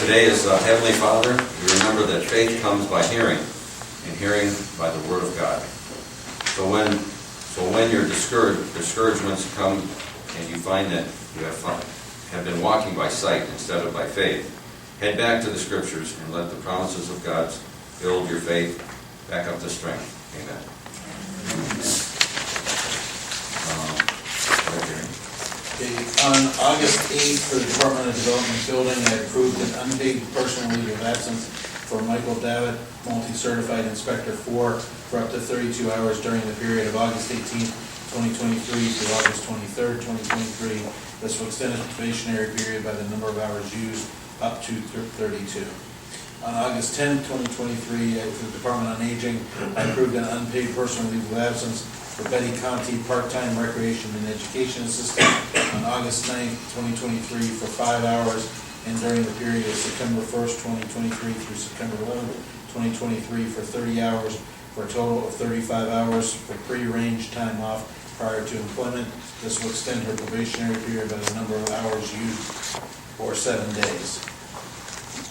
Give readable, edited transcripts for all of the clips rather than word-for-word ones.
Today is Heavenly Father. We remember that faith comes by hearing, and hearing by the Word of God. So when your discouragements come and you find that you have been walking by sight instead of by faith, head back to the Scriptures and let the promises of God build your faith back up to strength. Amen. Okay, on August 8th, for the Department of Development Building, I approved an unpaid personal leave of absence for Michael Davitt, multi-certified Inspector 4, for up to 32 hours during the period of August 18th, 2023 to August 23rd, 2023. This will extend his probationary period by the number of hours used up to 32. On August 10th, 2023, for the Department on Aging, I approved an unpaid personal leave of absence for Betty Conti, part-time recreation and education assistant, on August 9th, 2023 for 5 hours, and during the period of September 1st, 2023 through September 11th, 2023 for 30 hours, for a total of 35 hours for pre-range time off prior to employment. This will extend her probationary period by the number of hours used for 7 days.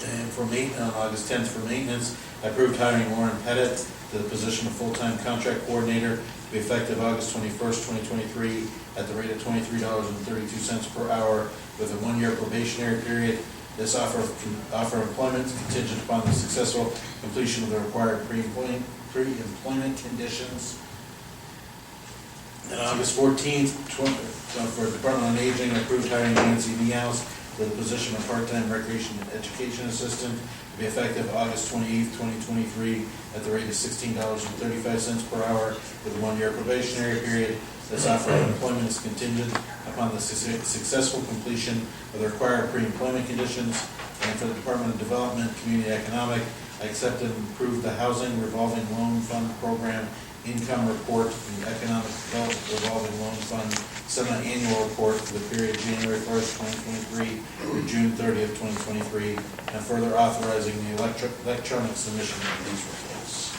And for maintenance, on August 10th for maintenance, I approved hiring Lauren Pettit to the position of full-time contract coordinator to be effective August 21st, 2023 at the rate of $23.32 per hour with a 1-year probationary period. This offer of employment is contingent upon the successful completion of the required pre-employment conditions. And August 14th, for the Department on Aging, I approved hiring Nancy Niehaus for the position of part-time recreation and education assistant to be effective August 28th, 2023 at the rate of $16.35 per hour with a 1-year probationary period. This offer of employment is contingent upon the successful completion of the required pre-employment conditions. And for the Department of Development, Community Economic, I accepted and approved the Housing Revolving Loan Fund Program Income Report and the Economic Development Revolving Loan Fund Semi-Annual Report for the period January 1st, 2023 through June 30th, 2023, and further authorizing the electronic submission of these reports.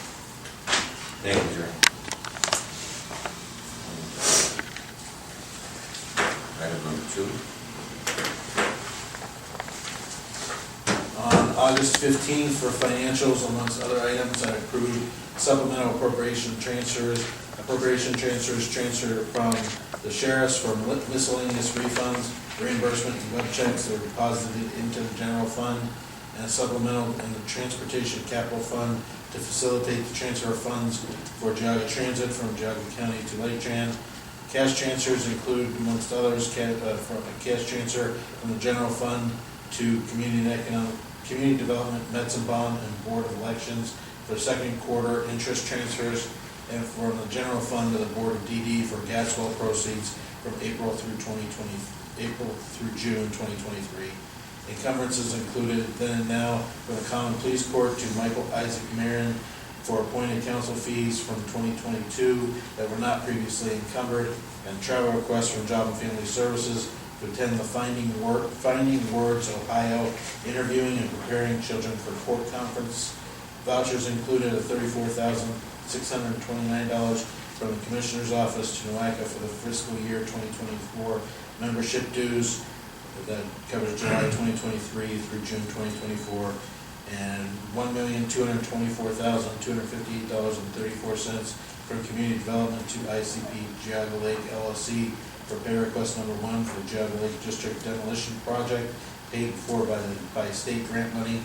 Thank you, Jerry. Item number 2. On August 15th, for financials, amongst other items, I approved supplemental appropriation transfers transferred from the sheriffs for miscellaneous refunds, reimbursement and web checks that were deposited into the general fund, and a supplemental in the transportation capital fund to facilitate the transfer of funds for Geauga Transit from Geauga County to Lake Tran. Cash transfers include, amongst others, from a cash transfer from the general fund to Community Development, Mets and Bond, and Board of Elections for second quarter interest transfers, and from the general fund to the Board of DD for gas well proceeds from April through June 2023. Encumbrances included then and now for the Common Pleas Court to Michael Isaac Marin for appointed counsel fees from 2022 that were not previously encumbered, and travel requests from Job and Family Services to attend the Finding Words Ohio Interviewing and Preparing Children for Court Conference. Vouchers included a $34,629 from the Commissioner's Office to NOACA for the fiscal year 2024 membership dues that covers July 2023 through June 2024, and $1,224,258.34 from Community Development to ICP Geauga Lake LLC for pay request number 1 for the Geauga Lake District Demolition Project paid for by state grant money,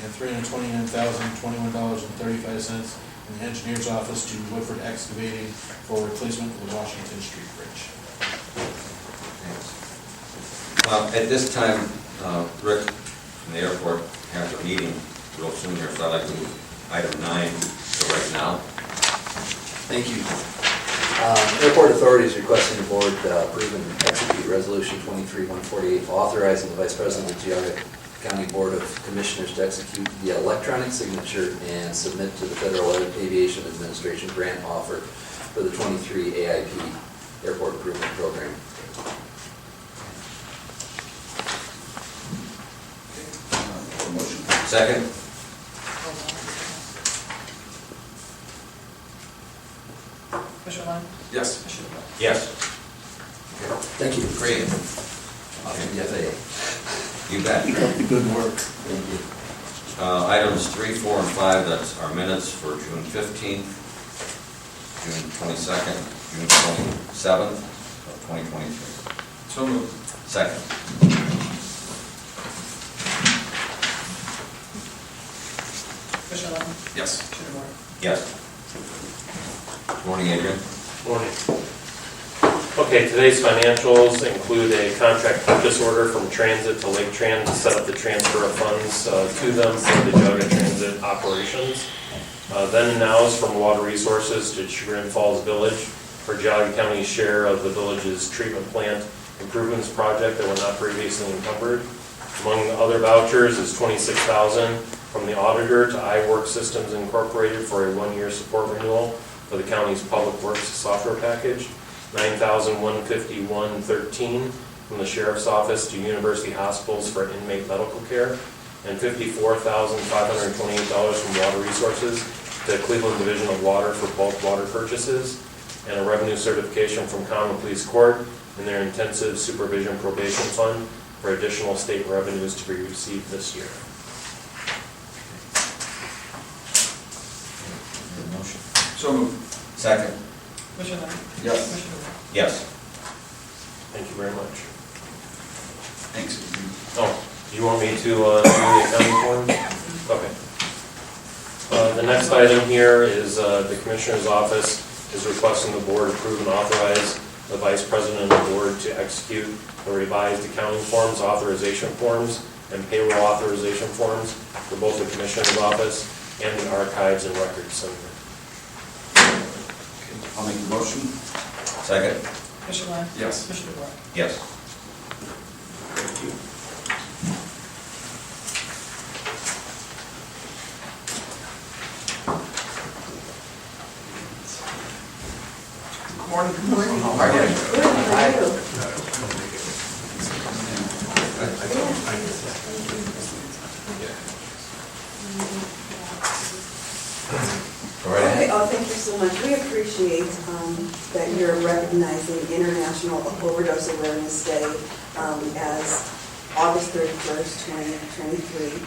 and $329,021.35 in the Engineer's Office to Woodford Excavating for replacement of the Washington Street Bridge. At this time, Rick from the airport has a meeting real soon here, so I'd like to move item 9 for right now. Thank you. Airport Authority is requesting the board approve and execute Resolution 23-148, authorizing the Vice President of the Geauga County Board of Commissioners to execute the electronic signature and submit to the Federal Aviation Administration grant offer for the 23 AIP Airport Improvement Program. Second? Commissioner Lund? Yes. Commissioner Ward? Yes. Thank you. Great. The FAA. You bet. Keep up the good work. Items 3, 4, and 5, that's our minutes for June 15th, June 22nd, June 27th of 2023. So moved. Second. Commissioner Lennon? Yes. Commissioner Moore? Yes. Morning, Adrian. Morning. Okay, today's financials include a contract purchase order from Transit to Lake Trans to set up the transfer of funds to them for the Geauga Transit operations. Then and nows from Water Resources to Chagrin Falls Village for Geauga County's share of the village's treatment plant improvements project that were not previously encumbered. Among the other vouchers is $26,000 from the auditor to iWork Systems Incorporated for a one-year support renewal for the county's public works software package, $9,151.13 from the sheriff's office to University Hospitals for inmate medical care, and $54,528 from Water Resources to Cleveland Division of Water for bulk water purchases, and a revenue certification from Common Police Court in their intensive supervision probation fund for additional state revenues to be received this year. Motion. So moved. Second. Commissioner Lennon? Yes. Commissioner Moore? Yes. Thank you very much. Thanks. Oh, do you want me to do the accounting form? Okay. The next item here is the Commissioner's Office is requesting the Board approve and authorize the Vice President of the Board to execute the revised accounting forms, authorization forms, and payroll authorization forms for both the Commissioner's Office and the Archives and Records Center. I'll make the motion. Second. Commissioner Lennon? Yes. Commissioner Moore? Yes. Thank you. Morning. Morning. How are you? Good, how are you? Go right Okay, ahead. oh, thank you so much. We appreciate that you're recognizing International Overdose Awareness Day as August 31st, 2023.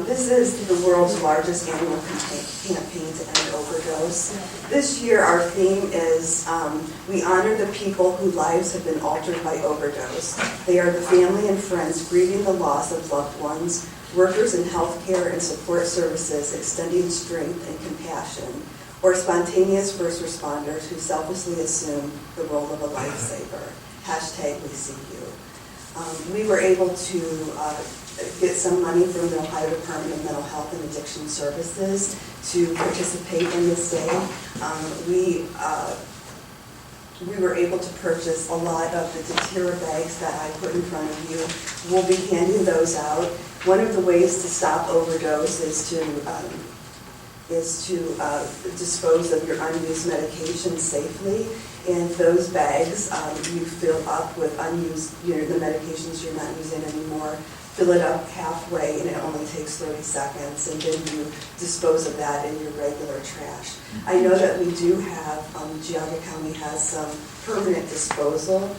This is the world's largest annual campaign to end overdose. This year, our theme is we honor the people whose lives have been altered by overdose. They are the family and friends grieving the loss of loved ones, workers in healthcare and support services extending strength and compassion, or spontaneous first responders who selflessly assume the role of a lifesaver. #We see you. We were able to get some money from the Ohio Department of Mental Health and Addiction Services to participate in this day. We were able to purchase a lot of the Datira bags that I put in front of you. We'll be handing those out. One of the ways to stop overdose is to dispose of your unused medication safely. And those bags, you fill up with unused, the medications you're not using anymore. Fill it up halfway, and it only takes 30 seconds, and then you dispose of that in your regular trash. I know that we do have, Geauga County has some permanent disposal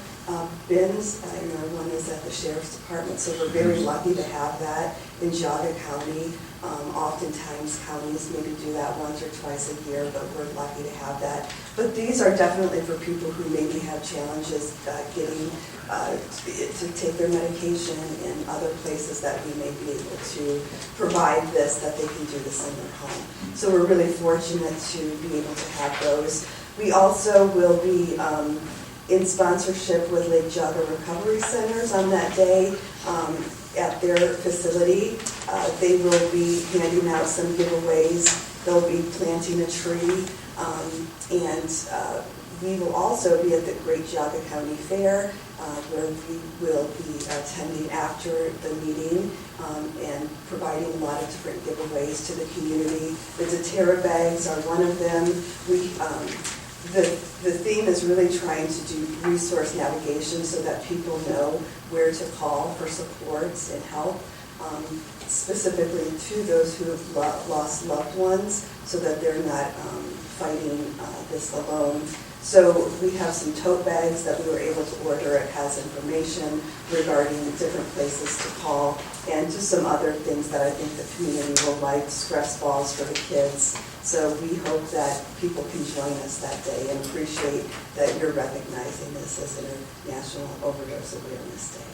bins. I know one is at the Sheriff's Department, so we're very lucky to have that in Geauga County. Oftentimes counties maybe do that once or twice a year, but we're lucky to have that. But these are definitely for people who maybe have challenges getting to take their medication in other places that we may be able to provide this, that they can do this in their home. So we're really fortunate to be able to have those. We also will be in sponsorship with Lake Geauga Recovery Centers on that day at their facility. They will be handing out some giveaways. They'll be planting a tree, and we will also be at the Great Geauga County Fair, where we will be attending after the meeting and providing a lot of different giveaways to the community. The Datira bags are one of them. The theme is really trying to do resource navigation so that people know where to call for supports and help, specifically to those who have lost loved ones, so that they're not fighting this alone. So we have some tote bags that we were able to order. It has information regarding different places to call and just some other things that I think the community will like, stress balls for the kids. So we hope that people can join us that day and appreciate that you're recognizing this as International Overdose Awareness Day.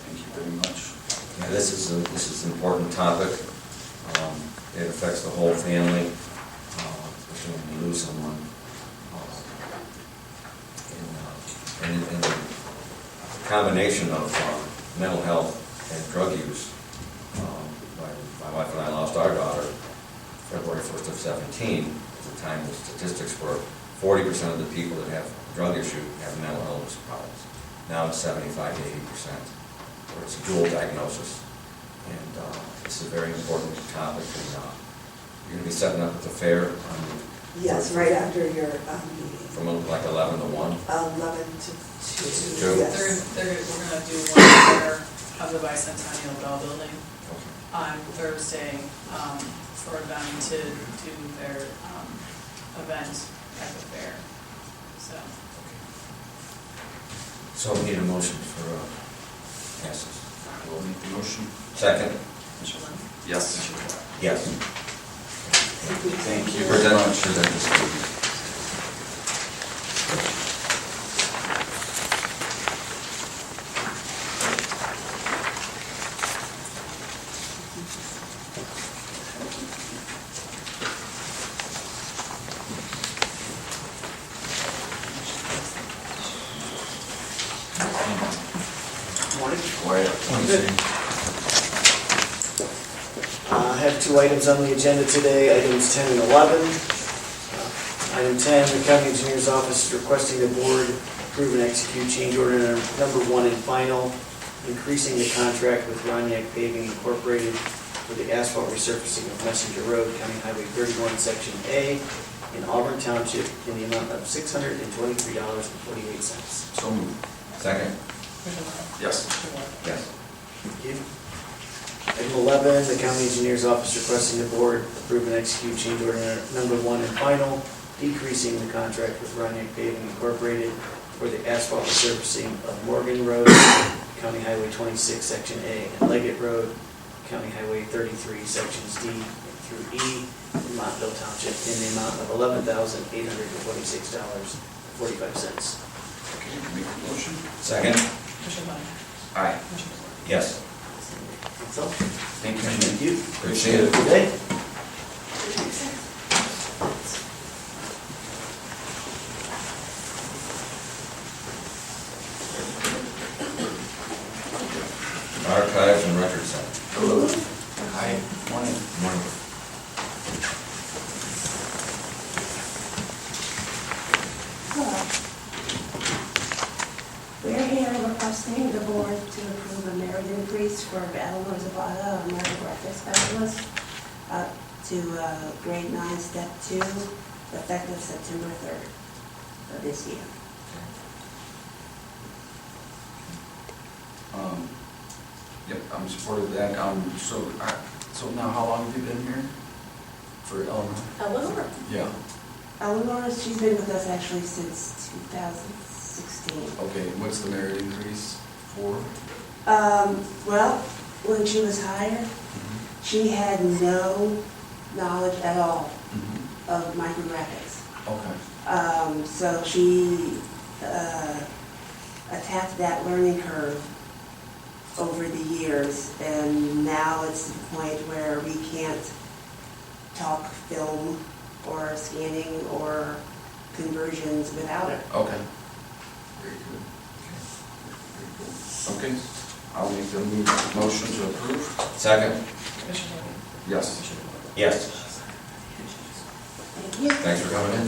Thank you very much. Yeah, this is an important topic. It affects the whole family, especially when you lose someone. And the combination of mental health and drug use. My wife and I lost our daughter February 1st of 17. At the time, the statistics were 40% of the people that have drug issue have mental illness problems. Now it's 75 to 80%, where it's a dual diagnosis. And it's a very important topic. And you're going to be setting up at the fair on Yes, right after your meeting. from like 11 to 1. 11 to 2. Two. Yes. We're gonna do one there of the Bicentennial Bell Building on Thursday, for them to do their, event at the fair, so. So we need a motion for passes. We'll make the motion. Second? Mr. Lynn? Yes. Mr. Moore? Yes. Thank you very much. I have two items on the agenda today, items 10 and 11. Item 10, the county engineer's office is requesting the board approve and execute change order number 1 and final, increasing the contract with Roniak Paving Incorporated for the asphalt resurfacing of Messenger Road, County Highway 31, Section A, in Auburn Township, in the amount of $623.48. So moved. Second? Mr. Lynn? Yes. Mr. Moore? Yes. Thank you. Item 11, the county engineer's office requesting the board approve and execute change order number 1 and final, decreasing the contract with Roniak Paving Incorporated for the asphalt resurfacing of Morgan Road, County Highway 26, Section A, and Leggett Road, County Highway 33, Sections D through E, in Montville Township, in the amount of $11,826.45. Okay, make the motion. Second? Mr. Lynn? Aye. Mr. Moore? Yes. That's all. Thank you. Thank you. Appreciate it. Good day. Archives and Record Center. Hello. Hi. Morning. Morning. We're here requesting the board to approve a merit increase for Eleanor Zapata, a merit graphics specialist, up to grade 9, step 2, effective September 3rd of this year. Yep, I'm supportive of that. So now, how long have you been here for Eleanor? Eleanor? Yeah. Eleanor, she's been with us actually since 2016. Okay, what's the merit increase for? Well, when she was hired, she had no knowledge at all of micrographics. Okay. So she attacked that learning curve over the years, and now it's to the point where we can't talk film or scanning or conversions without her. Okay. Very good. Okay. I'll make the motion to approve. Second? Mr. Lynn? Yes. Mr. Moore? Yes. Thank you. Thanks for coming in.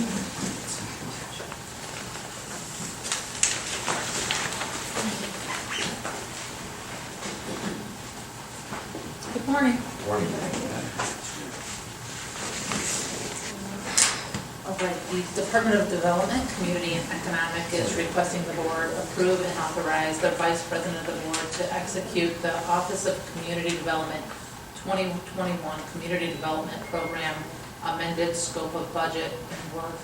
Good morning. Morning. All right, the Department of Development, Community and Economic is requesting the board approve and authorize the Vice President of the board to execute the Office of Community Development 2021 Community Development Program amended scope of budget and work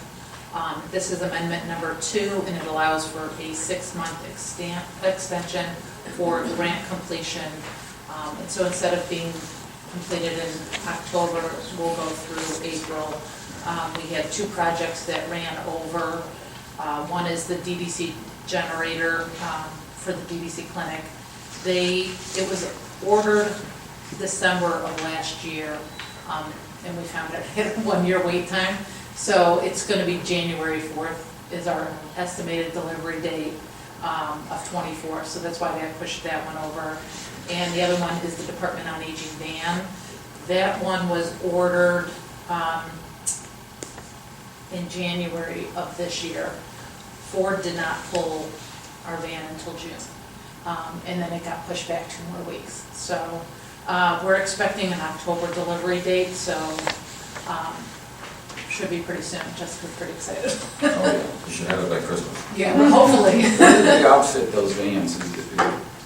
This is amendment number 2, and it allows for a 6-month extension for grant completion. And so instead of being completed in October, we'll go through April. We had 2 projects that ran over. One is the DDC generator for the DDC clinic. It was ordered December of last year, and we found it had a 1-year wait time. So it's going to be January 4th is our estimated delivery date of 24. So that's why they pushed that one over. And the other one is the Department on Aging van. That one was ordered in January of this year. Ford did not pull our van until June. And then it got pushed back 2 more weeks. So we're expecting an October delivery date, so should be pretty soon. Jessica's pretty excited. Oh, yeah. You should have it by Christmas. Yeah, hopefully. Where do they outfit those vans? Is it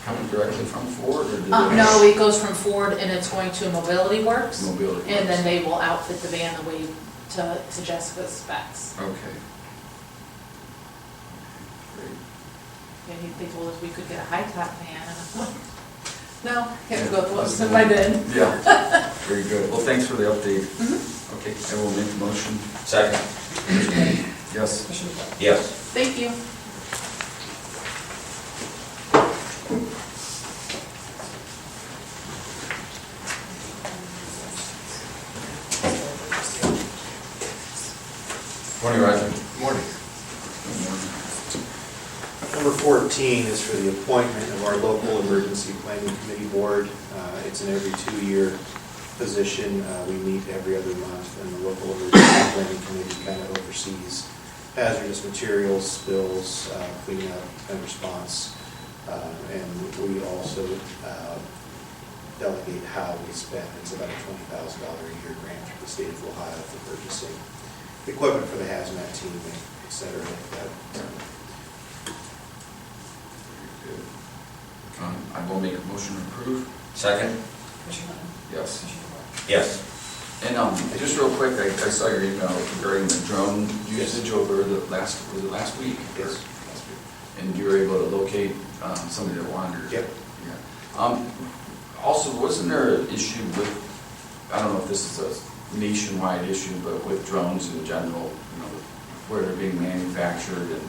coming directly from Ford, or do they? No, it goes from Ford and it's going to Mobility Works. Mobility And then Works. they will outfit the van the way to Jessica's specs. Okay. Great. And they told us we could get a high-top van, and I'm like, no, have to go to what's in my bid. Yeah, very good. Well, thanks for the update. Okay, I will make the motion. Second. Yes. Yes. Thank you. Morning, Roger. Morning. Good morning. Number 14 is for the appointment of our local emergency planning committee board. It's an every 2-year position. We meet every other month, and the local emergency planning committee kind of oversees hazardous materials, spills, cleanup, and response. And we also delegate how we spend. It's about a $20,000 a year grant from the state of Ohio for purchasing equipment for the hazmat team, et cetera, like that. Very good. I will make a motion to approve. Second? Yes. Yes. And just real quick, I saw your email regarding the drone usage over the last week? Yes. Last week. And you were able to locate somebody that wandered? Yep. Yeah. Also, wasn't there an issue with, I don't know if this is a nationwide issue, but with drones in general, where they're being manufactured and,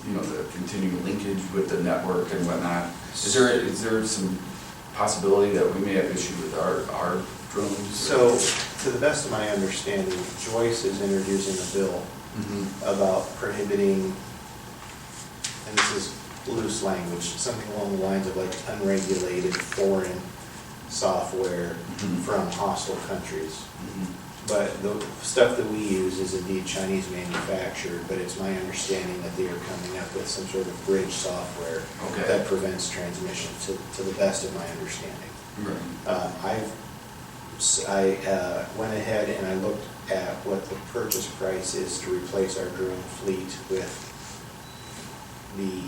the continued linkage with the network and whatnot? Is there some possibility that we may have issue with our drones? So, to the best of my understanding, Joyce is introducing a bill about prohibiting, and this is loose language, something along the lines of like unregulated foreign software from hostile countries. But the stuff that we use is indeed Chinese manufactured, but it's my understanding that they are coming up with some sort of bridge software that prevents transmission, to the best of my understanding. Right. I went ahead and I looked at what the purchase price is to replace our drone fleet with the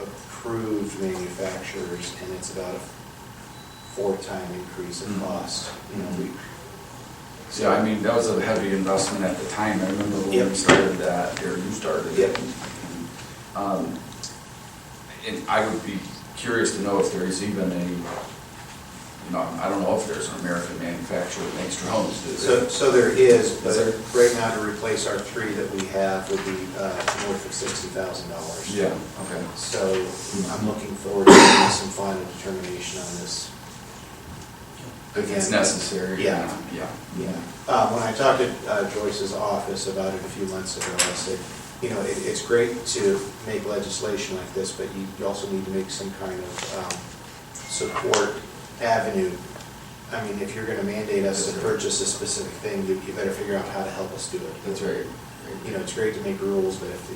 approved manufacturers, and it's about a 4-time increase in cost. Yeah, I mean, that was a heavy investment at the time. I remember when we started that, or you started it. And I would be curious to know if there is even I don't know if there's an American manufacturer that makes drones. So there is, but right now to replace our 3 that we have would be north of $60,000. Yeah, okay. So I'm looking forward to making some final determination on this. If it's necessary. Yeah. Yeah. When I talked to Joyce's office about it a few months ago, I said, it's great to make legislation like this, but you also need to make some kind of support avenue. I mean, if you're going to mandate us to purchase a specific thing, you better figure out how to help us do it. That's right. It's great to make rules, but if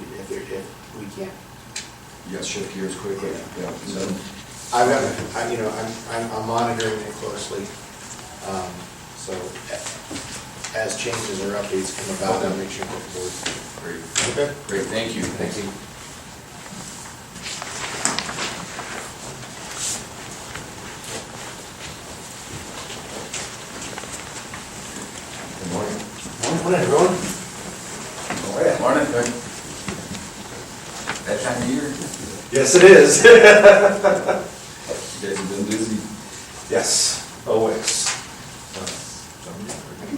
we can't. You got to shift gears quickly. Yeah. So, I'm monitoring it closely. So as changes or updates come about, I'll make sure to report. great. Okay. Great, thank you. Thank you. Good morning. Morning, everyone. Morning. that time of year. Yes, it is. You guys have been busy. Yes, always.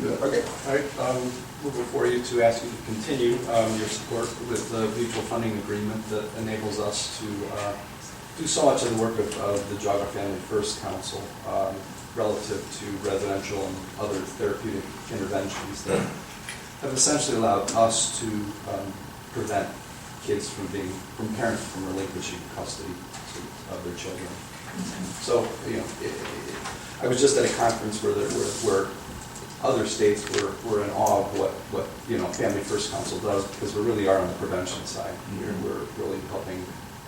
Okay, all right, we're before you to ask you to continue your support with the mutual funding agreement that enables us to do so much of the work of the Geauga Family First Council relative to residential and other therapeutic interventions that have essentially allowed us to prevent kids from parents from relinquishing custody of their children. So, you know, I was just at a conference where other states were in awe of what you know, Family First Council does, because we really are on the prevention side. We're really helping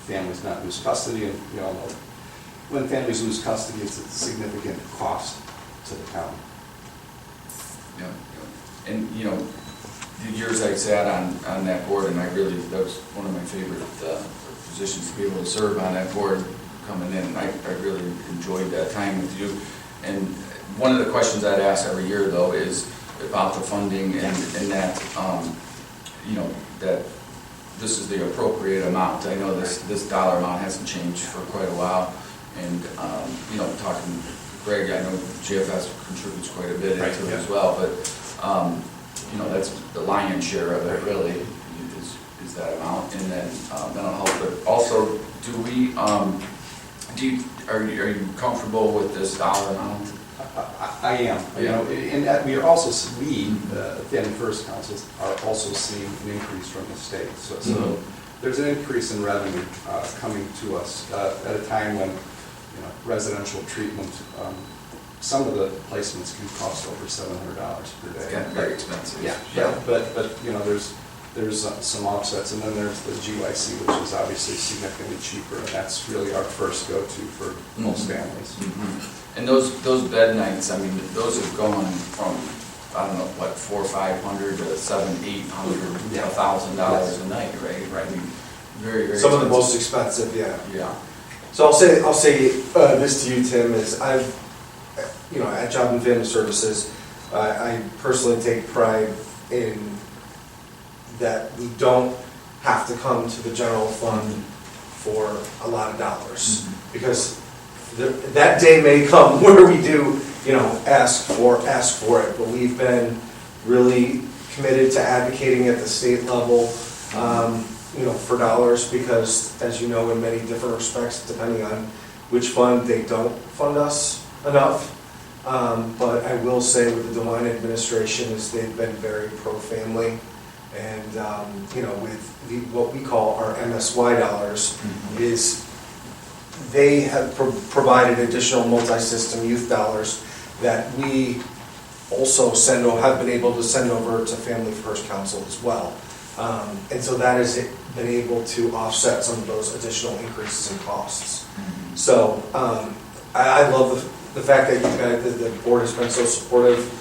families not lose custody, and we all know when families lose custody, it's a significant cost to the town. Yeah, yeah. And, you know, the years I sat on that board, and that was one of my favorite positions to be able to serve on that board coming in. I really enjoyed that time with you. And one of the questions I'd ask every year, though, is about the funding and that, you know, that this is the appropriate amount. I know this dollar amount hasn't changed for quite a while. And, you know, talking to Greg, I know GFS contributes quite a bit into it as well. But, you know, that's the lion's share of it, really, is that amount. And then mental health. But also, are you comfortable with this dollar amount? I am. You know, and we are also, the Family First Councils are also seeing an increase from the state. So there's an increase in revenue coming to us at a time when, you know, residential treatment, some of the placements can cost over $700 per day. It's getting very expensive. Yeah. But you know, there's some offsets, and then there's the GYC, which is obviously significantly cheaper, and that's really our first go-to for most families. And those bed nights, I mean, those have gone from, I don't know, what, $400 or $500 to $700, $800, $1,000 a night, right? I mean, very, very Some of the expensive. most expensive, yeah. Yeah. So I'll say this to you, Tim, is you know, at Job and Family Services, I personally take pride in that we don't have to come to the general fund for a lot of dollars, because that day may come where we do, you know, ask for it. But we've been really committed to advocating at the state level, you know, for dollars, because, as you know, in many different respects, depending on which fund, they don't fund us enough. But I will say with the DeWine administration is they've been very pro-family, and you know, with what we call our MSY dollars, is they have provided additional multi-system youth dollars that we also have been able to send over to Family First Council as well. And so that has been able to offset some of those additional increases in costs. So I love the fact that the board has been so supportive,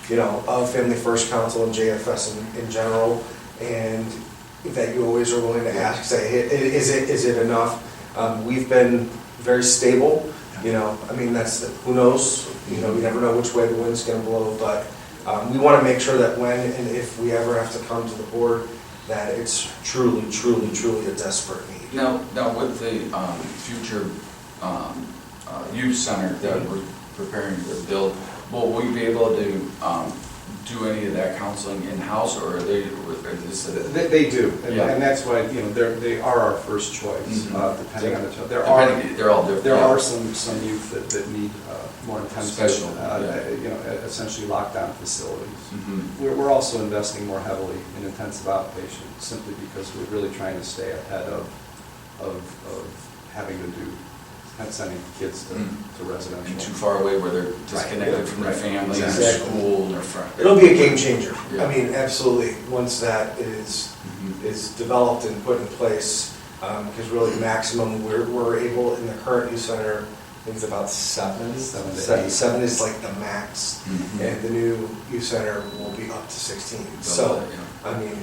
you know, of Family First Council and JFS in general, and that you always are willing to ask, say, hey, is it enough? We've been very stable, you know. I mean, who knows? You know, we never know which way the wind's going to blow, but we want to make sure that when and if we ever have to come to the board, that it's truly, truly, truly a desperate need. Now with the future youth center that we're preparing to build, will we be able to do any of that counseling in-house, or are they? They do, Yeah. and that's why, you know, they are our first choice, depending on the child. They're all different. There are some youth that need more intensive, Special, you know, essentially lockdown facilities. We're also investing more heavily in intensive outpatient, simply because we're really trying to stay ahead of having to do, sending kids to residential. And too far away where they're disconnected from their families, Exactly. their school, and their friends. It'll be a game changer. Yeah. I mean, absolutely, once that is developed and put in place, because really maximum, we're able, in the current youth center, I think it's about seven to eight. Seven is like the max, and the new youth center will be up to 16. So, I mean,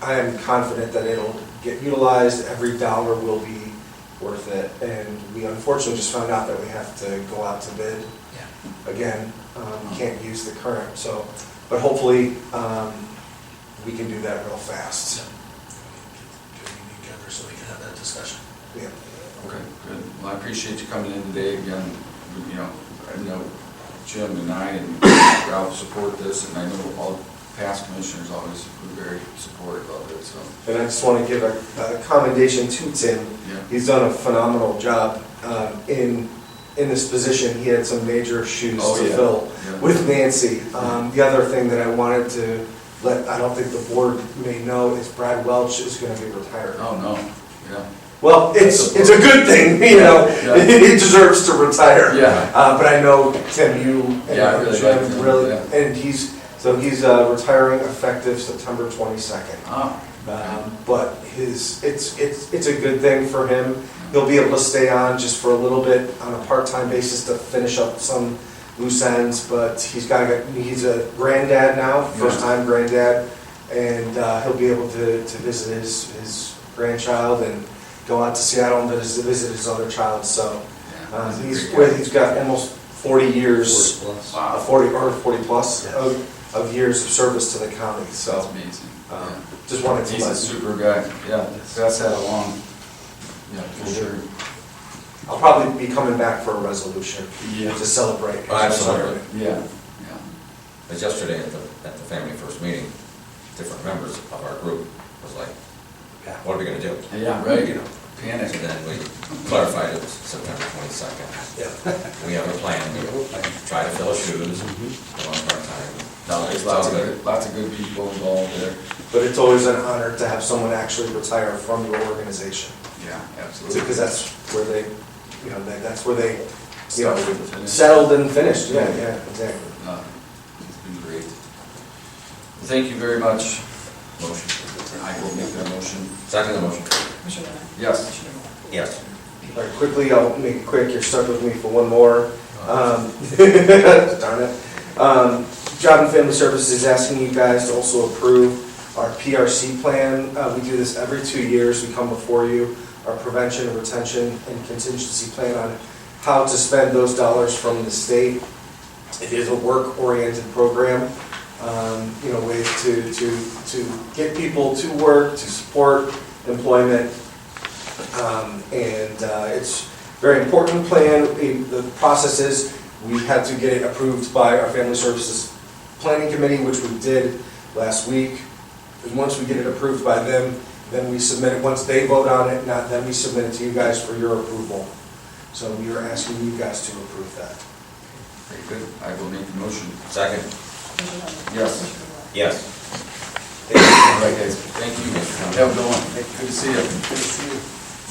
I am confident that it'll get utilized, every dollar will be worth it, and we unfortunately just found out that we have to go out to bid again. Can't use the current, so, but hopefully we can do that real fast. Getting together so we can have that discussion. Yeah. Okay, good. Well, I appreciate you coming in today again. You know, I know Jim and I and Ralph support this, and I know all past commissioners always were very supportive of it, so. And I just want to give a commendation to Tim. Yeah. He's done a phenomenal job in this position. He had some major shoes Oh, to yeah. fill Yeah. with Nancy. The other thing that I wanted to I don't think the board may know, is Brad Welch is going to be retired. Oh, no, yeah. Well, it's a good thing, you know, Yeah. he deserves to retire. Yeah. But I know, Tim, you and Yeah, I really Jim like him, really, yeah. and he's retiring effective September 22nd. Oh, But it's a good thing for him. He'll be able to stay on just for a little bit on a part-time basis to finish up some loose ends, but he's a granddad now, first-time granddad, and he'll be able to visit his grandchild and go out to Seattle and visit his other child. So he's got almost 40 years, 40 plus. wow. 40 plus of years of service to the county. That's So amazing. just wanted to He's a let super guy, yeah, that's that along, yeah, for sure. I'll probably be coming back for a resolution Yeah. to celebrate. Oh, absolutely. Yeah, yeah. But yesterday at the family first meeting, different members of our group was like, what are we gonna do? Yeah, right. You know, Panic. and then we clarified it was September 22nd. Yeah. We have a plan, we try to fill shoes, go on part-time. No, there's lots of good people involved there. But it's always an honor to have someone actually retire from your organization. Yeah, absolutely. Because that's where they, that's where they, Started and finished. settled and finished. Yeah, exactly. It's been great. Well, thank you very much. Motion. I will make that motion. Second the motion. Commissioner Lennon? Yes. Commissioner DeBoer? Yes. All right, quickly, I'll make it quick. You're stuck with me for one more. Darn it. Job and Family Services is asking you guys to also approve our PRC plan. We do this every 2 years. We come before you, our prevention, retention, and contingency plan on how to spend those dollars from the state. It is a work-oriented program, ways to get people to work, to support employment, and it's a very important plan. The process is we had to get it approved by our Family Services Planning Committee, which we did last week. And once we get it approved by them, then we submit it. Once they vote on it, then we submit it to you guys for your approval. So we are asking you guys to approve that. Very good. I will make the motion. Second. Commissioner Lennon? Yes. Commissioner DeBoer? Yes. All right, guys. Thank you. Have a good one. Good to see you. Good to see you.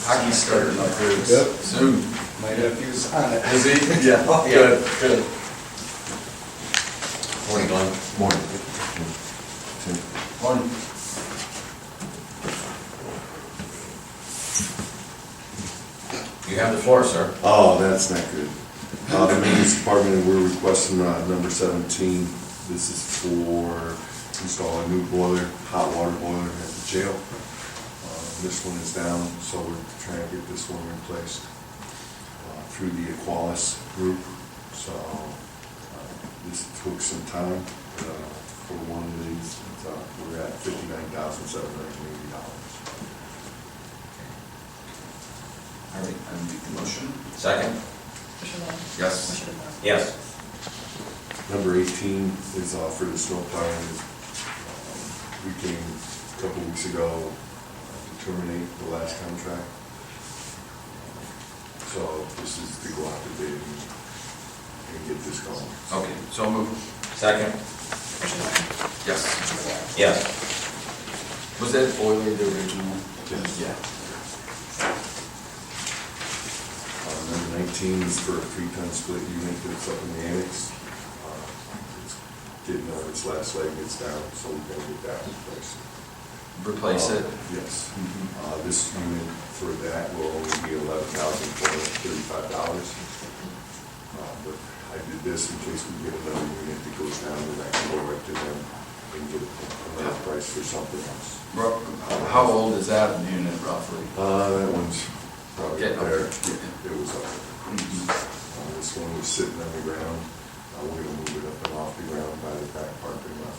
Hockey's starting up here soon. My nephew's on it. Is he? Yeah. Good, good. Morning, Glenn. Morning. Morning. You have the floor, sir. Oh, that's not good. The maintenance department, we're requesting number 17. This is for installing a new boiler, hot water boiler at the jail. This one is down, so we're trying to get this one replaced through the Equalis group. So this took some time for one of these. We're at $59,780. All right, I make the motion. Second. Commissioner Lennon? Yes. Commissioner DeBoer? Yes. Number 18 is for the snow plowing. We came a couple weeks ago to terminate the last contract. So this is to go out to bid and get this going. Okay, so move. Second. Commissioner Lennon? Yes. Commissioner DeBoer? Yes. Was that boiler the original? Yes. Yeah. Number 19 is for a 3-ton split unit that's up in the annex. It's getting on its last leg, it's down, so we're gonna get that replaced. Replace it? Yes. This unit for that will only be $11,435. But I did this in case we get another unit that goes down, and I can go right to them and get another price for something else. How old is that unit roughly? That one's probably Getting up up there. there. It was up there. This one was sitting on the ground. We're gonna move it up and off the ground by the back parking lot.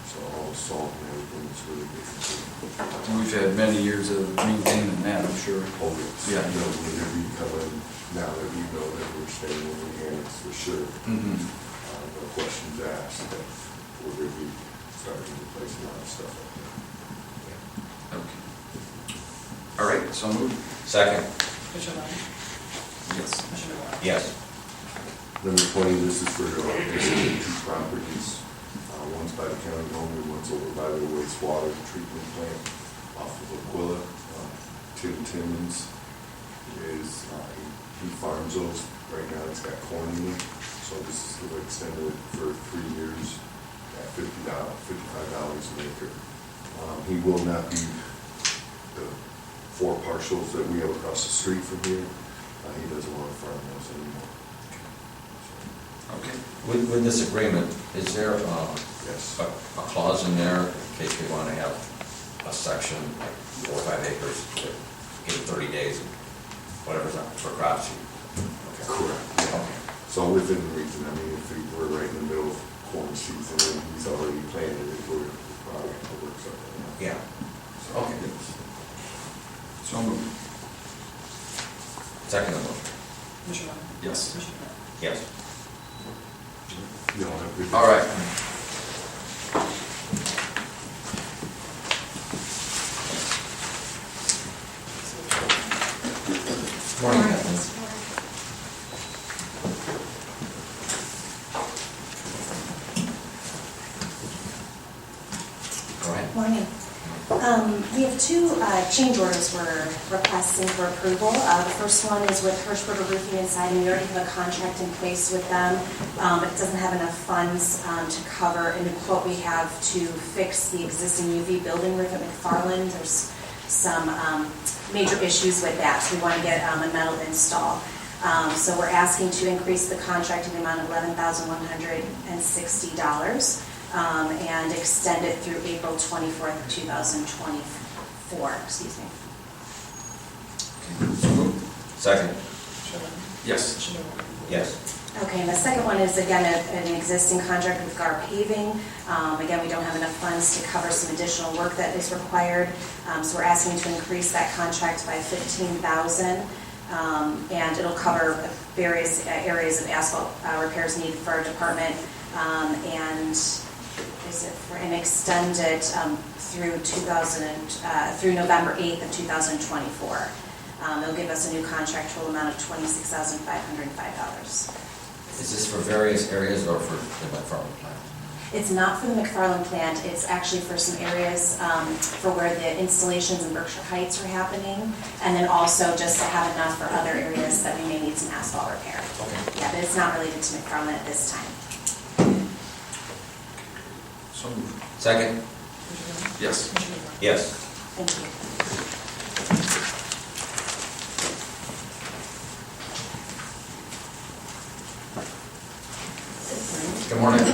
So all the salt and everything is really good. We've had many years of maintaining that. sure. Oh, yes. Yeah. You know, whenever you come in, now that we know that we're staying in the annex for sure, Mm-hmm. no questions asked, that we're going to be starting replacing a lot of stuff up there. Okay. All right, so moved. Second. Commissioner Lennon? Yes. Commissioner DeWart? Yes. Number 20, this is for basically two properties. One's by the county home and one's over by the wastewater treatment plant off of Aquila. Tim Timmons is, he farms those. Right now it's got corn in it, so this is to extend it for 3 years at $55 an acre. He will not be the 4 parcels that we have across the street from here. He doesn't want to farm those anymore. Okay. With this agreement, is there Yes. a clause in there in case we want to have a section, like 4 or 5 acres, to give 30 days, whatever's up for crop seed? Okay. Correct. Okay. So within reason, I mean, if we're right in the middle of corn season and he's already planted it, we're probably going to work something out. Yeah. Okay. So moved. Second motion. Commissioner Lennon? Yes. Commissioner DeWart? Yes. You know, have a good- All right. Morning, Kathleen. Go ahead. Morning. We have 2 change orders we're requesting for approval. The first one is with Hirschberger Roofing and Siding. We already have a contract in place with them, but it doesn't have enough funds to cover a new quote we have to fix the existing UV building roof at McFarland. There's some major issues with that, so we want to get a metal install. So we're asking to increase the contract in the amount of $11,160. And extend it through April 24th, 2024, excuse me. So moved. Second. Commissioner Lennon? Yes. Commissioner DeWart? Yes. Okay, and the second one is, again, an existing contract with GAR Paving. Again, we don't have enough funds to cover some additional work that is required, so we're asking to increase that contract by $15,000, and it'll cover various areas of asphalt repairs needed for our department, and extend it through through November 8th of 2024. They'll give us a new contractual amount of $26,505. Is this for various areas or for the McFarland plant? It's not for the McFarland plant, it's actually for some areas for where the installations in Berkshire Heights are happening, and then also just to have enough for other areas that we may need some asphalt repair. Okay. Yeah, but it's not related to McFarland at this time. So moved. Second. Commissioner Lennon? Yes. Commissioner DeWart? Yes. Thank you. Good morning.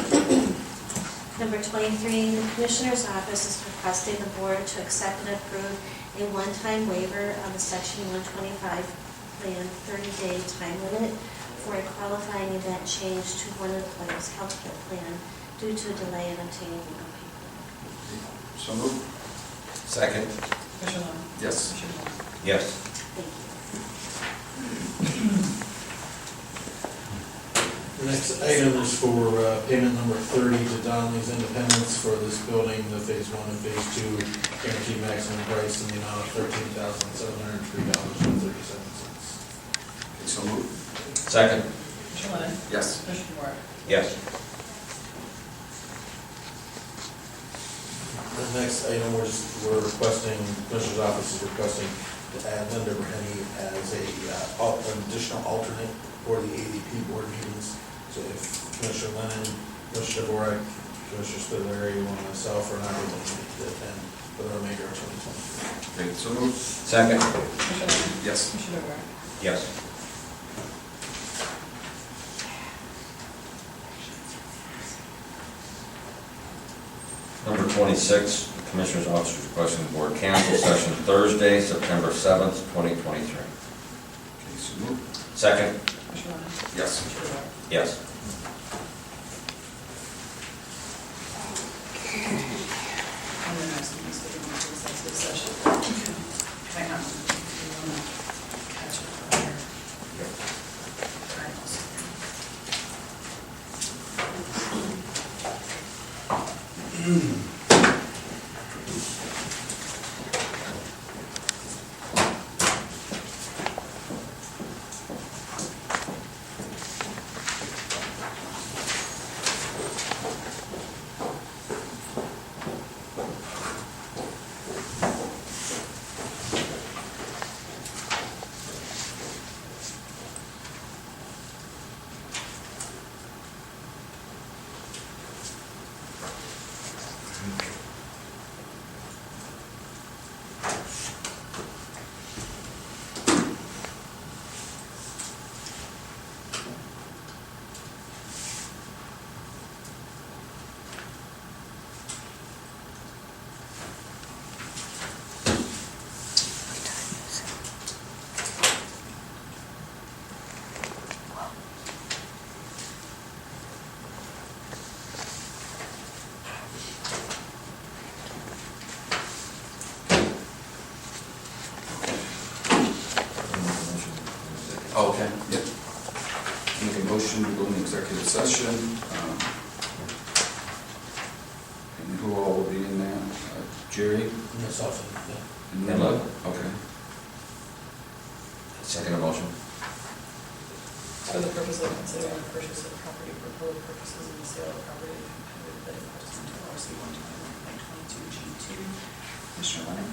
Number 23, the Commissioner's Office is requesting the Board to accept and approve a one-time waiver of the Section 125 Plan 30-day time limit for a qualifying event change to one employer's healthcare plan due to a delay in obtaining the paperwork. So moved. Second. Commissioner Lennon? Yes. Commissioner DeWart? Yes. Thank you. The next item is for payment number 30 to Donnelly's Independence for this building, the Phase 1 and Phase 2, guaranteed maximum price in the amount of $13,703.37. Okay, so moved. Second. Commissioner Lennon? Yes. Commissioner DeWart? Yes. The next item we're requesting, Commissioner's Office is requesting to add Linda Rennie as an additional alternate for the ADP board meetings. So if Commissioner Lennon, Commissioner DeWart, Commissioner Spudler, and myself are not able to attend for the remainder of 2023. Okay, so moved. Second. Commissioner Lennon? Yes. Commissioner DeWart? Yes. Number 26, the Commissioner's Office is requesting the Board cancel session Thursday, September 7th, 2023. Okay, so moved. Second. Commissioner Lennon? Yes. Commissioner DeWart? Yes. And then next one is the executive session. Hang on. Okay, yep. Make a motion to go into executive session. And who all will be in there? Jerry? Myself, And And Lou. Okay. Second motion. For the purpose of considering the purchase of property for public purposes and the sale of property competitive bidding pursuant to RC 121.22 G2. Commissioner Lennon?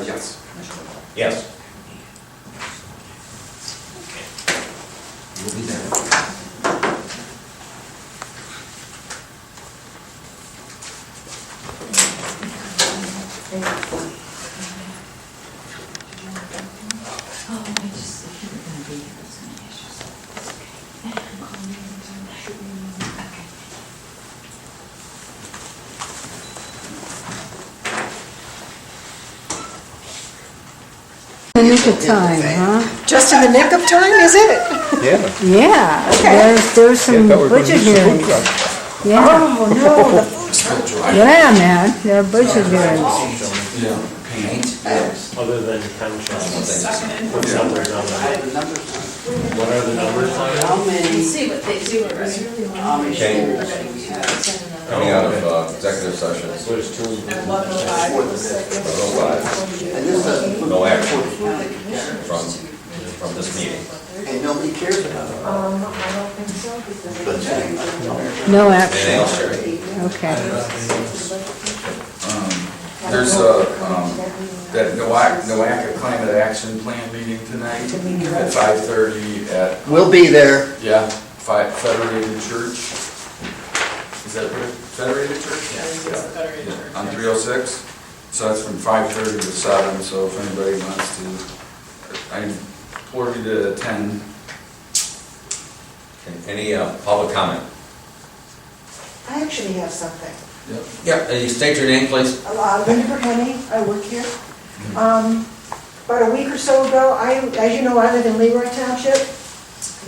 Yes. Commissioner DeBoer? Yes. We'll be there. The nick of time, huh? Just in the nick of time, is it? Yeah. Yeah, Okay. there's some budget hearings. Yeah, Oh, no, the food's not dry. yeah, man, there are budget hearings. Yeah. Paint? Other than township. Second. What's up with numbers? What are the numbers on it? See what they do already. Okay. Coming out of executive session. So there's two. 11:05. No action from this meeting. And nobody cares about it. I don't think so, because No Anything action, else, Sherry? okay. There's that NOACA Climate Action Plan meeting tonight at 5:30 at, We'll be there. yeah, Federated Church. Is that right? Federated Church? It's the Federated Church. On 306. So that's from 5:30 to 7, so if anybody wants to, I implore you to attend. Any public comment? I actually have something. Yep. Yeah, you state your name, please. Linda Kenny, I work here. About a week or so ago, as you know, I live in Leroy Township.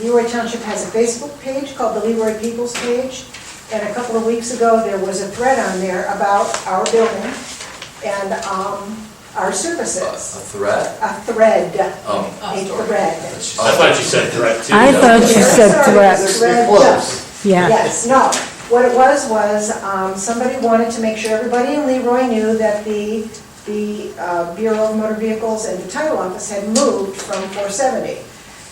Leroy Township has a Facebook page called the Leroy People's Page. And a couple of weeks ago, there was a thread on there about our building and our services. A threat? A thread. Oh. A thread. I thought you said threat too. I thought you said Sorry, threat. thread, Close. Yeah. Yes, no. What it was somebody wanted to make sure everybody in Leroy knew that the Bureau of Motor Vehicles and the title office had moved from 470.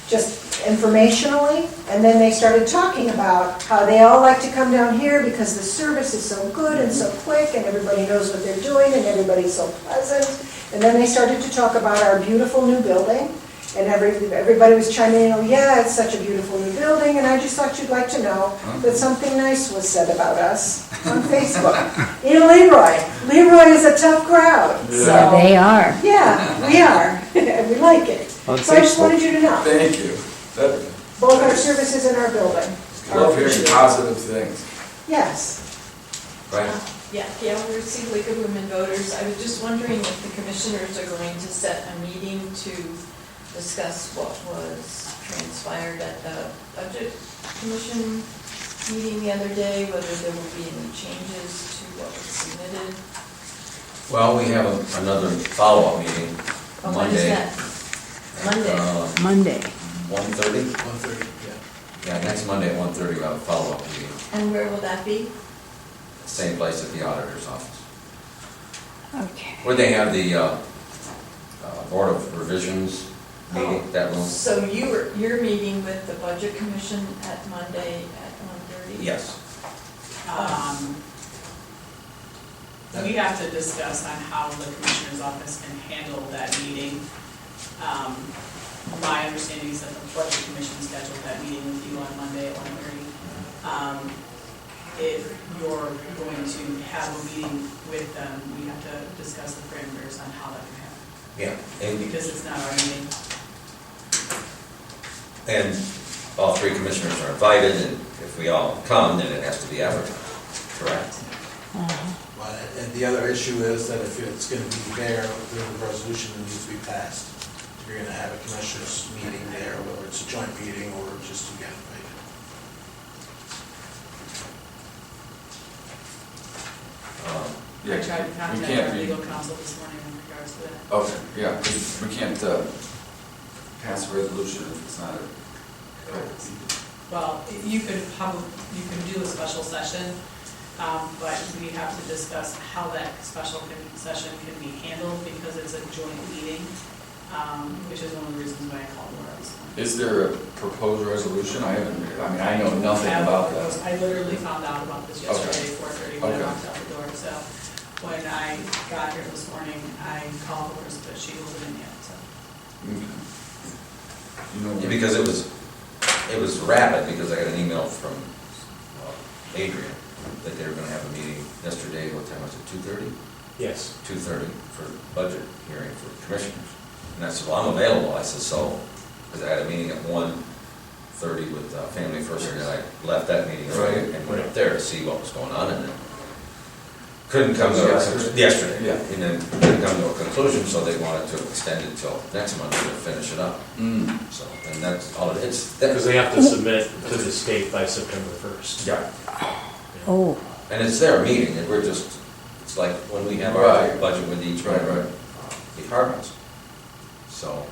Just informationally, and then they started talking about how they all like to come down here because the service is so good and so quick and everybody knows what they're doing and everybody's so pleasant. And then they started to talk about our beautiful new building. And everybody was chiming in, oh yeah, it's such a beautiful new building, and I just thought you'd like to know that something nice was said about us on Facebook. In Leroy. Leroy is a tough crowd. Yeah, they are. Yeah, we are, and we like it. So I just wanted you to know, Thank you. That, both our services and our building. I love hearing positive things. Yes. Right? Yeah, We're League of Women Voters. I was just wondering if the commissioners are going to set a meeting to discuss what was transpired at the Budget Commission meeting the other day, whether there will be any changes to what was submitted. Well, we have another follow-up meeting Oh, when is Monday. that? Monday. Monday. 1:30? 1:30, yeah. Yeah, next Monday at 1:30, we'll have a follow-up meeting. And where will that be? Same place at the auditor's office. Okay. Where they have the Board of Revisions meeting, that room? So you're meeting with the Budget Commission at Monday at 1:30? Yes. We have to discuss on how the Commissioner's Office can handle that meeting. My understanding is that the Budget Commission scheduled that meeting with you on Monday at 1:30. If you're going to have a meeting with them, we have to discuss the parameters on how that can happen. Yeah. And Because it's not our meeting. And all three commissioners are invited, and if we all come, then it has to be advertised, correct? And the other issue is that if it's going to be there, there's a resolution that needs to be passed. If you're going to have a commissioners meeting there, whether it's a joint meeting or just to get invited. Yeah, I tried to we contact can't our be- legal counsel this morning in regards to that. Okay, yeah, 'cause we can't pass a resolution if it's not a. Well, you could do a special session, but we have to discuss how that session can be handled because it's a joint meeting, which is one of the reasons why I called Laura this morning. Is there a proposed resolution? I know nothing about that. I literally found out about this yesterday, 4:30, when I walked out the door, so when I got here this morning, I called Laura, but she wasn't in yet, so. Yeah, because it was rapid, because I got an email from Adrian that they were gonna have a meeting yesterday, what time was it, 2:30? Yes. 2:30 for budget hearing for commissioners. And I said, well, I'm available, I said, so, because I had a meeting at 1:30 with Family First, and then I left that meeting early and went up there to see what was going on, and then couldn't come to, yesterday, Yeah. and then couldn't come to a conclusion, so they wanted to extend it till next month to finish it up. So, and that's all it is. Because they have to submit to the state by September 1st. Yeah. Oh, And it's their meeting, and we're just, it's like when we have our Right. budget with each one of our departments. So,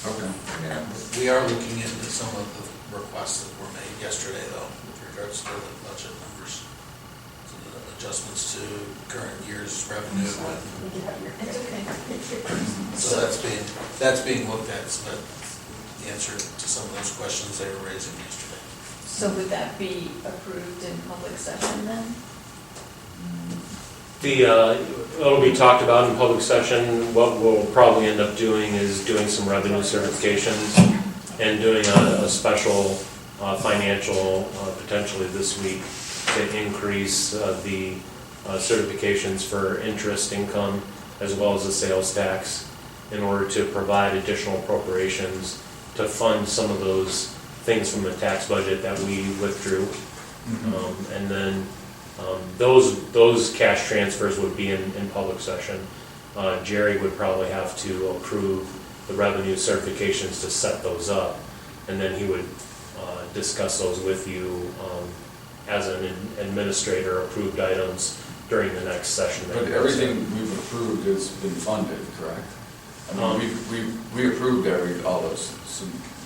Okay. yeah. We are looking into some of the requests that were made yesterday, though, with regards to the budget numbers. Adjustments to current year's revenue. It's okay. So that's being looked at, so that the answer to some of those questions they were raising yesterday. So would that be approved in public session then? It'll be talked about in public session. What we'll probably end up doing is doing some revenue certifications and doing a special financial, potentially this week, to increase the certifications for interest income as well as the sales tax in order to provide additional appropriations to fund some of those things from the tax budget that we withdrew. And then those cash transfers would be in public session. Jerry would probably have to approve the revenue certifications to set those up, and then he would discuss those with you as an administrator approved items during the next session. But everything we've approved has been funded, correct? I mean, we approved all those.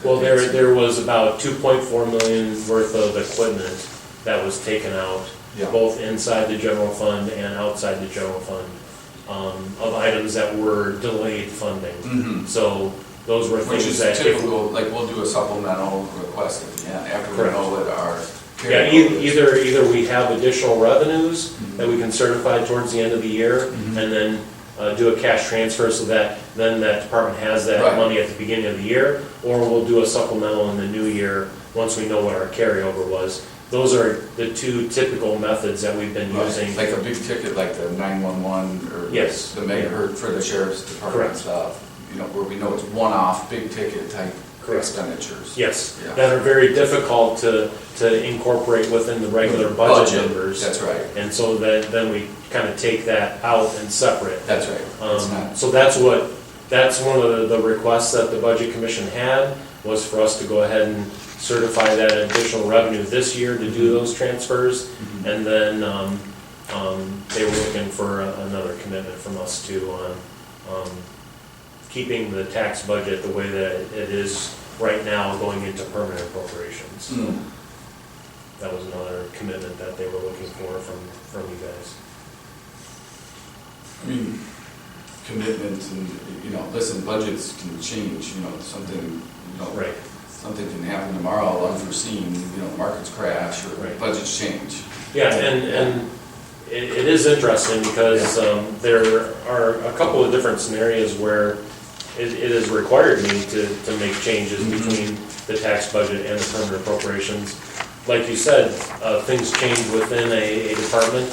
Well, there was about 2.4 million worth of equipment that was taken out, Yeah. both inside the general fund and outside the general fund, of items that were delayed funding. So those were Which things is that. typical, like we'll do a supplemental request at the end, after we Correct. know what our. Yeah, either we have additional revenues that we can certify towards the end of the year, and then do a cash transfer so that then that department has that Right. money at the beginning of the year, or we'll do a supplemental in the new year, once we know what our carryover was. Those are the two typical methods that we've been using. Like a big ticket, like the 911 or Yes. the megahertz for the sheriff's department Correct. stuff, where we know it's one-off, big ticket type Correct. expenditures. Yes, Yeah. that are very difficult to incorporate within the regular budget numbers. That's right, And so then we kind of take that out and separate. that's right. It's not- So that's one of the requests that the Budget Commission had, was for us to go ahead and certify that additional revenue this year to do those transfers. And then they were looking for another commitment from us too on keeping the tax budget the way that it is right now going into permanent appropriations. that was another commitment that they were looking for from you guys. I mean, commitment and, you know, listen, budgets can change, you know, something, you know. Right. Something can happen tomorrow, unforeseen, you know, markets crash or Right. budgets change. Yeah, and it is interesting because there are a couple of different scenarios where it has required me to make changes between the tax budget and the permanent appropriations. Like you said, things change within a department.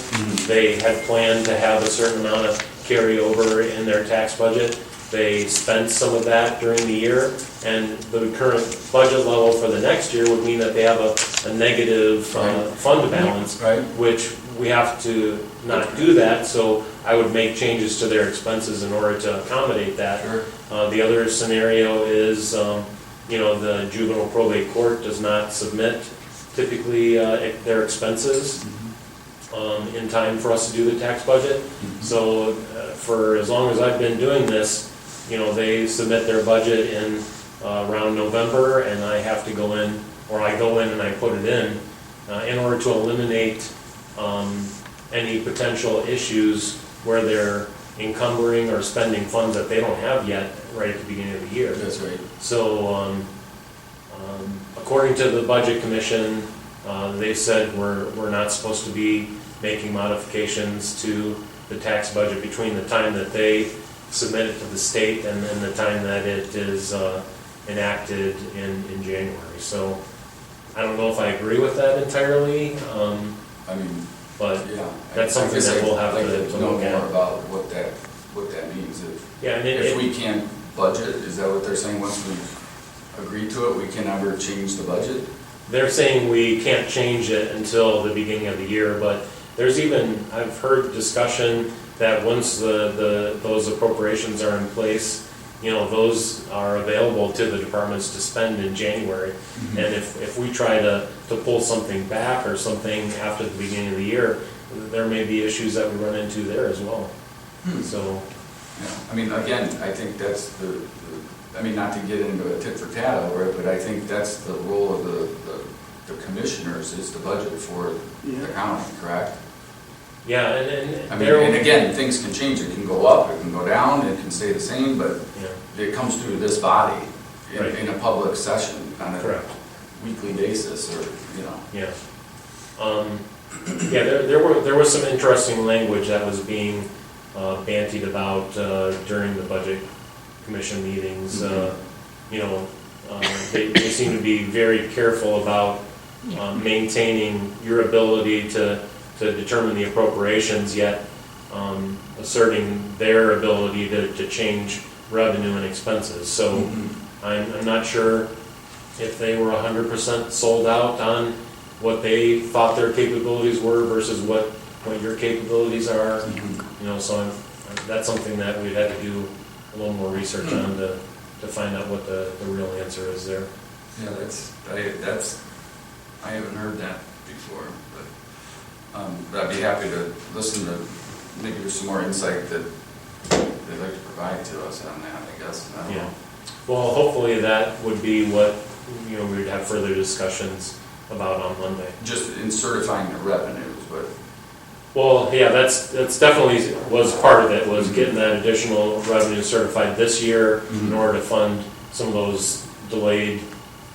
They had planned to have a certain amount of carryover in their tax budget. They spent some of that during the year, and the current budget level for the next year would mean that they have a negative fund balance, Right. which we have to not do that, so I would make changes to their expenses in order to accommodate that. Sure. The other scenario is, you know, the juvenile probate court does not submit typically their expenses in time for us to do the tax budget. So for as long as I've been doing this, you know, they submit their budget in around November, and I have to go in, or I go in and I put it in order to eliminate any potential issues where they're encumbering or spending funds that they don't have yet right at the beginning of the year. That's right. So, according to the Budget Commission, they said we're not supposed to be making modifications to the tax budget between the time that they submit it to the state and then the time that it is enacted in January. So, I don't know if I agree with that entirely, I mean, but yeah. that's I something guess that we'll have I'd like to know look more at. about what that means. Yeah, and If we can't budget, is that what they're saying? Once we agree to it, we can never change the budget? They're saying we can't change it until the beginning of the year, but there's even, I've heard discussion that once those appropriations are in place, you know, those are available to the departments to spend in January. And if we try to pull something back or something after the beginning of the year, there may be issues that we run into there as well. So. Yeah, I mean, again, I think that's I mean, not to get into a tit for tat over it, but I think that's the role of the commissioners is to budget for the county, correct? Yeah, I and mean, and again, things can change, it can go up, it can go down, it can stay the same, but it comes through this body in a public session on a weekly basis, or, you know. Yeah. Yeah, there was some interesting language that was being bantied about during the Budget Commission meetings. You know, they seem to be very careful about maintaining your ability to determine the appropriations, yet asserting their ability to change revenue and expenses. So I'm not sure if they were 100% sold out on what they thought their capabilities were versus what your capabilities are. You know, so that's something that we've had to do a little more research on to find out what the real answer is there. Yeah, I haven't heard that before, but I'd be happy to listen to, maybe there's some more insight that they'd like to provide to us on that, I guess. I don't know. Well, hopefully that would be what, you know, we'd have further discussions about on Monday. Just in certifying the revenues, but. Well, yeah, that's definitely was part of it, was getting that additional revenue certified this year in order to fund some of those delayed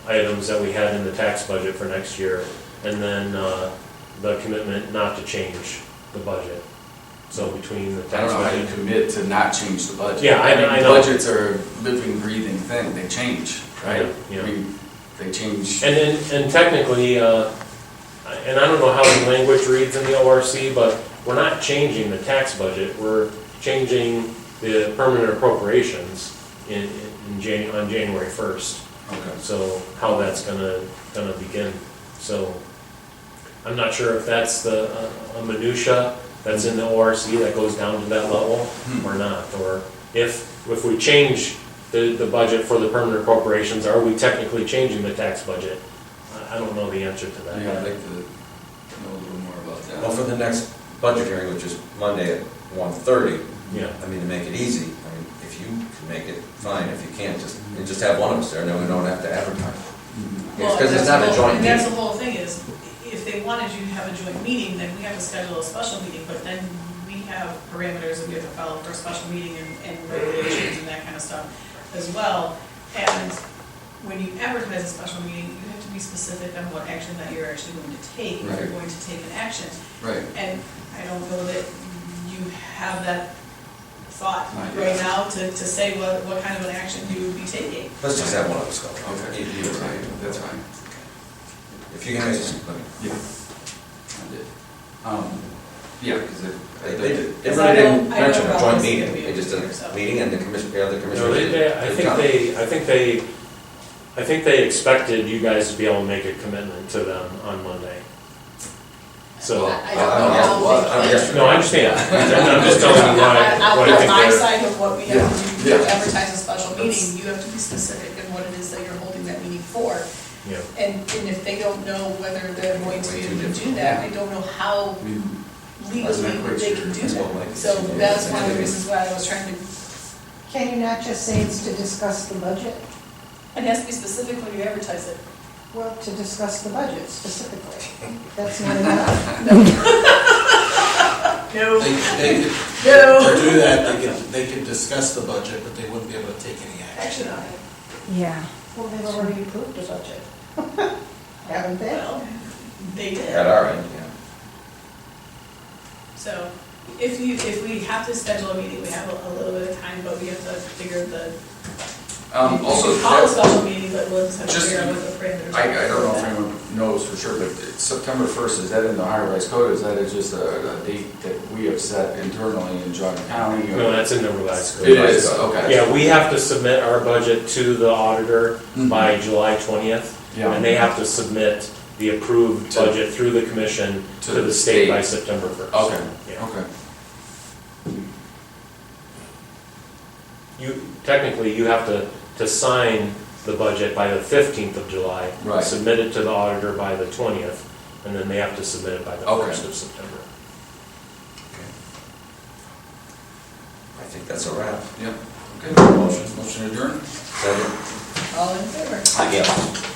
items that we had in the tax budget for next year. And then the commitment not to change the budget. So between the tax budget. I don't know how you commit to not change the budget. Yeah, I know. Budgets are a living, breathing thing, they change, right? Yeah. I mean, they change. And technically, and I don't know how the language reads in the ORC, but we're not changing the tax budget. We're changing the permanent appropriations on January 1st. Okay. So how that's gonna begin. So I'm not sure if that's a minutia that's in the ORC that goes down to that level or not, or if we change the budget for the permanent appropriations, are we technically changing the tax budget? I don't know the answer to that. Yeah, I'd like to know a little more about that. Well, for the next budget hearing, which is Monday at 1:30, yeah. I mean, to make it easy, I mean, if you can make it, fine. If you can't, just have one of us there, and then we don't have to advertise. Well, Because it's not a joint and that's meeting. the whole thing is, if they wanted you to have a joint meeting, then we have to schedule a special meeting, but then we have parameters that we have to follow for a special meeting and regulations and that kind of stuff as well. And when you advertise a special meeting, you have to be specific on what action that you're actually going to take, if you're Right. going to take an action. Right. And I don't know that you have that thought Not right yet. now to say what kind of an action you would be taking. Let's just have one of us go. Okay, that's fine, that's fine. If you guys, let me. Yeah. I did. Yeah, because They did. They Because really I don't- didn't I don't mention a know joint about this meeting, interview they just did here, so. a meeting and the commission, the other No, commissioners. they, did- I did think come. I think they expected you guys to be able to make a commitment to them on Monday. So, I don't know how they can. no, I understand. I'm just telling you what I On think my they're. side of what we have to do, Yeah, to yeah. advertise a special meeting, you have to be specific in what it is that you're holding that meeting for. Yeah. And if they don't know whether they're going to do that, I don't know how I mean, legally I'm not quite they sure. can do That's what that. Mike So said. that's one of the reasons why I was trying to, Can you not just say it's to discuss the budget? it has to be specific when you advertise it. Well, to discuss the budget specifically. That's not enough. No. They could, No. to do that, they could discuss the budget, but they wouldn't be able to take any action. Action on it. Yeah. Well, they've already approved the budget. Haven't they? Well, they did. At our end, yeah. So if we have to schedule a meeting, we have a little bit of time, but we have to figure the, Also, we call a that- special meeting, but we'll just have to Just- figure out what the parameters are. I don't know if anyone knows for sure, but it's September 1st, is that in the high rise code, is that just a date that we have set internally in John County? or- No, that's in the revised code. It is, okay. Yeah, we have to submit our budget to the auditor by July 20th. Yeah. And they have to submit the approved To- budget through the commission to the state by September 1st. Okay, Yeah. okay. Technically, you have to sign the budget by the 15th of July. Right. Submit it to the auditor by the 20th, and then they have to submit it by the Okay. 1st of September. I think that's a wrap. Yep, okay, motion adjourned? Second? All in favor? Yeah.